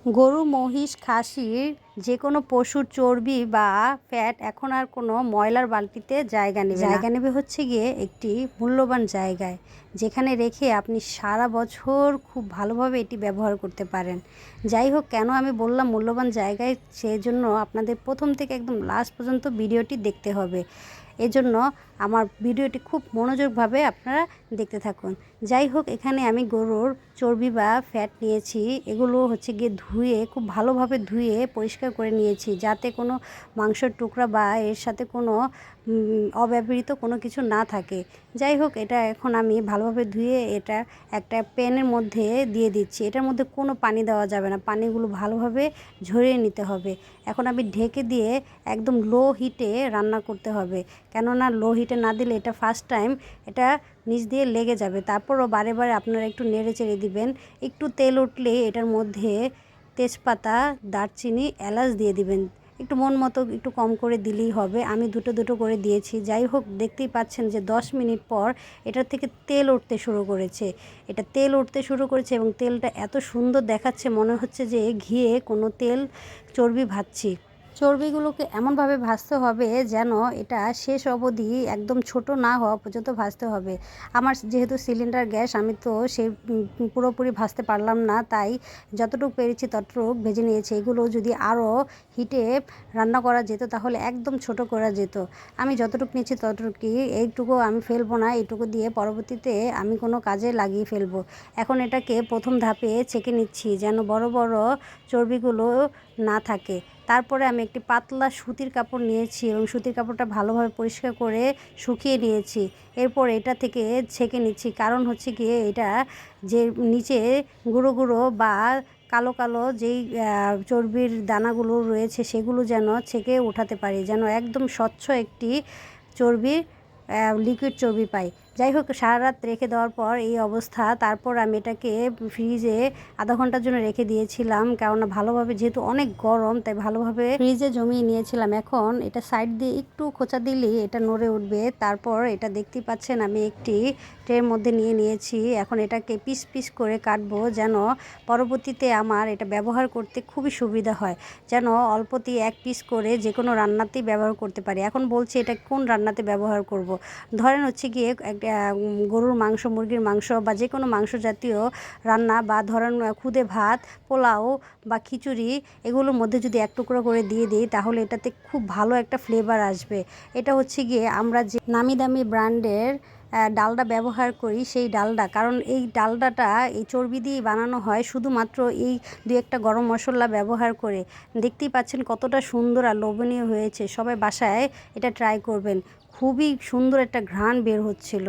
গরু, মহিষ, খাসির যে কোনো পশুর চর্বি বা ফ্যাট এখন আর কোনো ময়লার বালতিতে জায়গা নেবে হচ্ছে গিয়ে একটি মূল্যবান জায়গায়, যেখানে রেখে আপনি সারা বছর খুব ভালোভাবে এটি ব্যবহার করতে পারেন। যাই হোক, কেন আমি বললাম মূল্যবান জায়গায়, সেই জন্য আপনাদের প্রথম থেকে একদম লাস্ট পর্যন্ত ভিডিওটি দেখতে হবে। এজন্য আমার ভিডিওটি খুব মনোযোগভাবে আপনারা দেখতে থাকুন। যাই হোক, এখানে আমি গরুর চর্বি বা ফ্যাট নিয়েছি। এগুলো হচ্ছে গিয়ে ধুয়ে, খুব ভালোভাবে ধুয়ে পরিষ্কার করে নিয়েছি, যাতে কোনো মাংসের টুকরা বা এর সাথে কোনো অব্যবহৃত কোনো কিছু না থাকে। যাই হোক, এটা এখন আমি ভালোভাবে ধুয়ে এটা একটা প্যানের মধ্যে দিয়ে দিচ্ছি। এটার মধ্যে কোনো পানি দেওয়া যাবে না, পানিগুলো ভালোভাবে ঝরিয়ে নিতে হবে। এখন আমি ঢেকে দিয়ে একদম লো হিটে রান্না করতে হবে, কেননা লো হিটে না দিলে এটা ফার্স্ট টাইম এটা নিচ দিয়ে লেগে যাবে। তারপরও বারে বারে আপনারা একটু নেড়ে চেড়ে দিবেন। একটু তেল উঠলে এটার মধ্যে তেজপাতা, দারচিনি, এলাচ দিয়ে দিবেন। একটু মন মতো একটু কম করে দিলেই হবে। আমি দুটো দুটো করে দিয়েছি। যাই হোক, দেখতেই পাচ্ছেন যে 10 মিনিট পর এটার থেকে তেল উঠতে শুরু করেছে। এটা তেল উঠতে শুরু করেছে এবং তেলটা এত সুন্দর দেখাচ্ছে, মনে হচ্ছে যে ঘিয়ে কোনো তেল চর্বি ভাজছি। চর্বিগুলোকে এমনভাবে ভাজতে হবে যেন এটা শেষ অবধি একদম ছোট না হওয়া পর্যন্ত ভাজতে হবে। আমার যেহেতু সিলিন্ডার গ্যাস, আমি তো সেই পুরোপুরি ভাজতে পারলাম না, তাই যতটুকু পেরেছি ততটুকু ভেজে নিয়েছি। এগুলো যদি আরও হিটে রান্না করা যেত তাহলে একদম ছোট করা যেত। আমি যতটুকু নিয়েছি ততটুকুই, এইটুকু আমি ফেলবো না। এইটুকু দিয়ে পরবর্তীতে আমি কোনো কাজে লাগিয়ে ফেলবো। এখন এটাকে প্রথম ধাপে ছেঁকে নিচ্ছি যেন বড় বড় চর্বিগুলো না থাকে। তারপরে আমি একটি পাতলা সুতির কাপড় নিয়েছি এবং সুতির কাপড়টা ভালোভাবে পরিষ্কার করে শুকিয়ে নিয়েছি। এরপর এটা থেকে ছেঁকে নিচ্ছি, কারণ হচ্ছে গিয়ে এটা যে নিচে গুঁড়ো গুঁড়ো বা কালো কালো যেই চর্বির দানাগুলো রয়েছে সেগুলো যেন ছেঁকে উঠাতে পারি, যেন একদম স্বচ্ছ একটি চর্বির লিকুইড চর্বি পাই। যাই হোক, সারা রাত রেখে দেওয়ার পর এই অবস্থা। তারপর আমি এটাকে ফ্রিজে আধা ঘন্টার জন্য রেখে দিয়েছিলাম, কেননা ভালোভাবে, যেহেতু অনেক গরম, তাই ভালোভাবে ফ্রিজে জমিয়ে নিয়েছিলাম। এখন এটা সাইড দিয়ে একটু খোঁচা দিলেই এটা নড়ে উঠবে। তারপর এটা দেখতেই পাচ্ছেন আমি একটি ট্রের মধ্যে নিয়ে নিয়েছি। এখন এটাকে পিস পিস করে কাটবো, যেন পরবর্তীতে আমার এটা ব্যবহার করতে খুবই সুবিধা হয়, যেন অল্পতেই এক পিস করে যে কোনো রান্নাতেই ব্যবহার করতে পারি। এখন বলছি এটা কোন রান্নাতে ব্যবহার করব। ধরেন হচ্ছে গিয়ে গরুর মাংস, মুরগির মাংস বা যে কোনো মাংস জাতীয় রান্না, বা ধরেন খুদে ভাত, পোলাও বা খিচুড়ি, এগুলোর মধ্যে যদি এক টুকরো করে দিয়ে দিই তাহলে এটাতে খুব ভালো একটা ফ্লেভার আসবে। এটা হচ্ছে গিয়ে আমরা যে নামি দামি ব্র্যান্ডের ডালডা ব্যবহার করি সেই ডালডা, কারণ এই ডালডাটা এই চর্বি দিয়েই বানানো হয়, শুধুমাত্র এই দু একটা গরম মশলা ব্যবহার করে। দেখতেই পাচ্ছেন কতটা সুন্দর আর লোভনীয় হয়েছে। সবাই বাসায় এটা ট্রাই করবেন। খুবই সুন্দর একটা ঘ্রাণ বের হচ্ছিল।